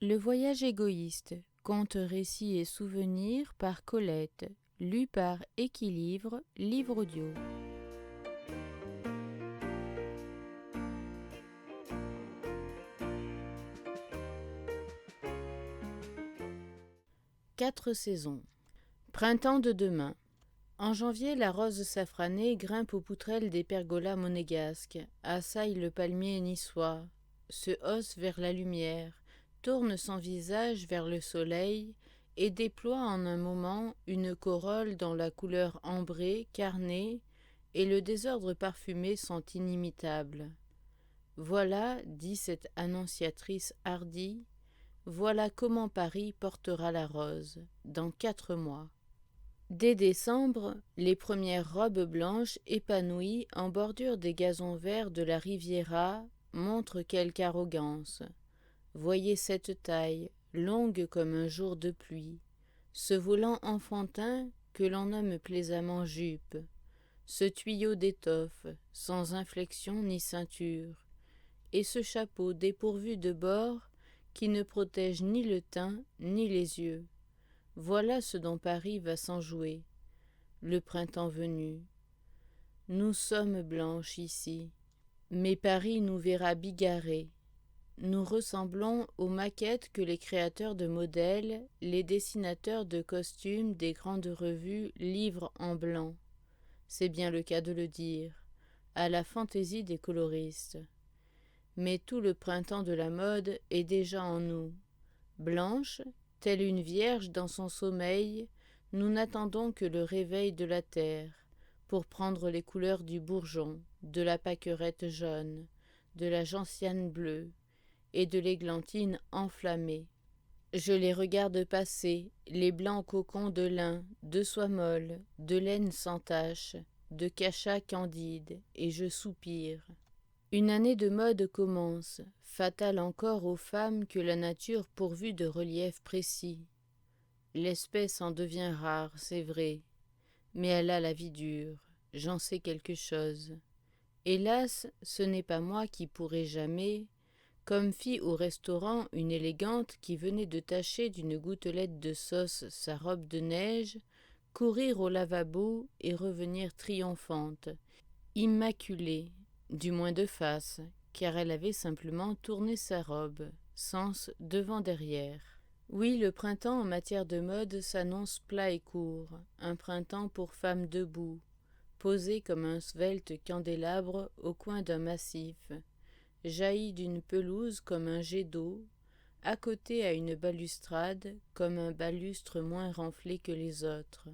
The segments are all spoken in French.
Le voyage égoïste, contes, récits et souvenirs par Colette, lu par Équilivre, livre audio. Quatre saisons. Printemps de demain. En janvier, la rose safranée grimpe aux poutrelles des pergolas monégasques, assaille le palmier niçois, se hausse vers la lumière, tourne son visage vers le soleil et déploie en un moment une corolle dont la couleur ambrée, carnée et le désordre parfumé sont inimitables. Voilà, dit cette annonciatrice hardie, voilà comment Paris portera la rose, dans 4 mois. Dès décembre, les premières robes blanches épanouies en bordure des gazons verts de la Riviera montrent quelque arrogance. Voyez cette taille, longue comme un jour de pluie, ce volant enfantin que l'on nomme plaisamment jupe, ce tuyau d'étoffe, sans inflexion ni ceinture, et ce chapeau dépourvu de bords qui ne protège ni le teint ni les yeux. Voilà ce dont Paris va s'enjouer, le printemps venu. Nous sommes blanches ici, mais Paris nous verra bigarrées. Nous ressemblons aux maquettes que les créateurs de modèles, les dessinateurs de costumes des grandes revues livrent en blanc. C'est bien le cas de le dire, à la fantaisie des coloristes. Mais tout le printemps de la mode est déjà en nous. Blanche, telle une vierge dans son sommeil, nous n'attendons que le réveil de la terre pour prendre les couleurs du bourgeon, de la pâquerette jaune, de la gentiane bleue et de l'églantine enflammée. Je les regarde passer, les blancs cocons de lin, de soie molle, de laine sans tache, de cachat candide, et je soupire. Une année de mode commence, fatale encore aux femmes que la nature pourvue de reliefs précis. L'espèce en devient rare, c'est vrai, mais elle a la vie dure, j'en sais quelque chose. Hélas, ce n'est pas moi qui pourrai jamais, comme fit au restaurant une élégante qui venait de tacher d'une gouttelette de sauce sa robe de neige, courir au lavabo et revenir triomphante, immaculée, du moins de face, car elle avait simplement tourné sa robe, sens devant-derrière. Oui, le printemps en matière de mode s'annonce plat et court, un printemps pour femme debout, posée comme un svelte candélabre au coin d'un massif, jaillit d'une pelouse comme un jet d'eau, à côté à une balustrade comme un balustre moins renflé que les autres.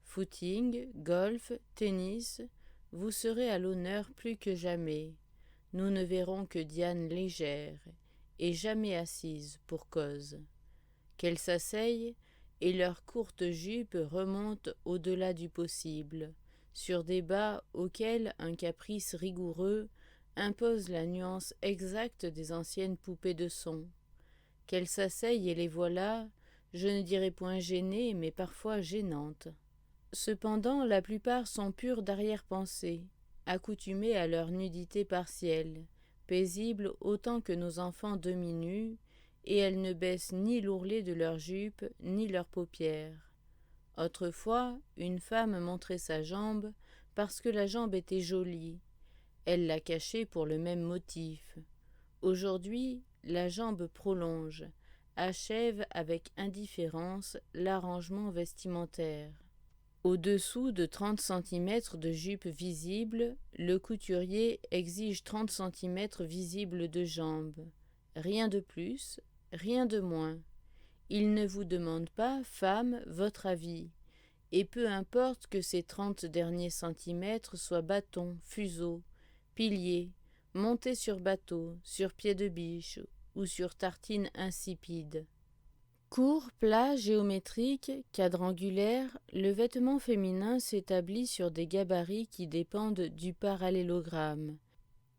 Footing, golf, tennis, vous serez à l'honneur plus que jamais. Nous ne verrons que Diane légère, et jamais assise pour cause. Qu'elles s'asseyent, et leurs courtes jupes remontent au-delà du possible, sur des bas auxquels un caprice rigoureux impose la nuance exacte des anciennes poupées de son. Qu'elles s'asseyent et les voilà, je ne dirais point gênées, mais parfois gênantes. Cependant, la plupart sont pures d'arrière-pensée, accoutumées à leur nudité partielle, paisibles autant que nos enfants demi-nus, et elles ne baissent ni l'ourlet de leurs jupes, ni leurs paupières. Autrefois, une femme montrait sa jambe parce que la jambe était jolie. Elle la cachait pour le même motif. Aujourd'hui, la jambe prolonge, achève avec indifférence l'arrangement vestimentaire. Au-dessous de 30 cm de jupe visible, le couturier exige 30 cm visibles de jambes. Rien de plus, rien de moins. Il ne vous demande pas, femme, votre avis, et peu importe que ces 30 derniers centimètres soient bâtons, fuseaux, piliers, montés sur bateau, sur pied de biche ou sur tartine insipide. Court, plat, géométrique, quadrangulaire, le vêtement féminin s'établit sur des gabarits qui dépendent du parallélogramme.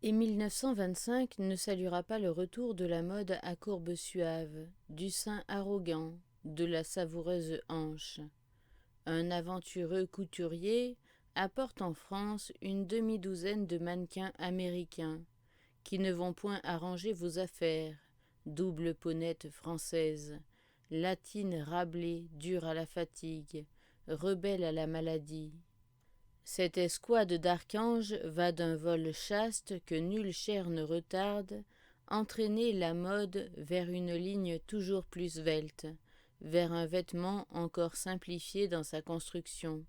Et 1925 ne saluera pas le retour de la mode à courbes suaves, du sein arrogant, de la savoureuse hanche. Un aventureux couturier apporte en France une demi-douzaine de mannequins américains, qui ne vont point arranger vos affaires, double ponette française, latine Rabelais, dure à la fatigue, rebelle à la maladie. Cette escouade d'archanges va d'un vol chaste que nulle chair ne retarde, entraîner la mode vers une ligne toujours plus svelte, vers un vêtement encore simplifié dans sa construction,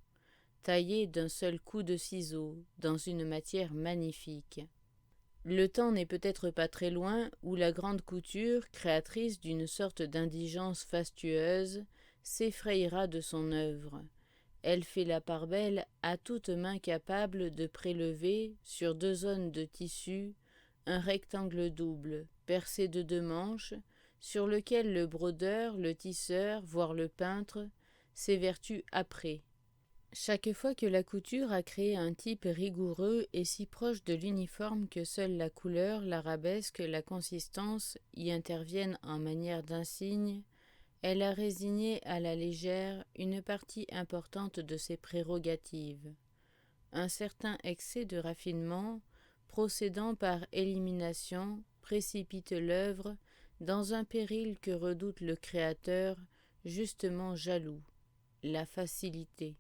taillé d'un seul coup de ciseau, dans une matière magnifique. Le temps n'est peut-être pas très loin où la grande couture, créatrice d'une sorte d'indigence fastueuse, s'effrayera de son œuvre. Elle fait la part belle à toute main capable de prélever, sur 2 zones de tissu, un rectangle double, percé de 2 manches, sur lequel le brodeur, le tisseur, voire le peintre, s'évertue après. Chaque fois que la couture a créé un type rigoureux et si proche de l'uniforme que seule la couleur, l'arabesque, la consistance y interviennent en manière d'insigne, elle a résigné à la légère une partie importante de ses prérogatives. Un certain excès de raffinement, procédant par élimination, précipite l'œuvre dans un péril que redoute le créateur, justement jaloux, la facilité.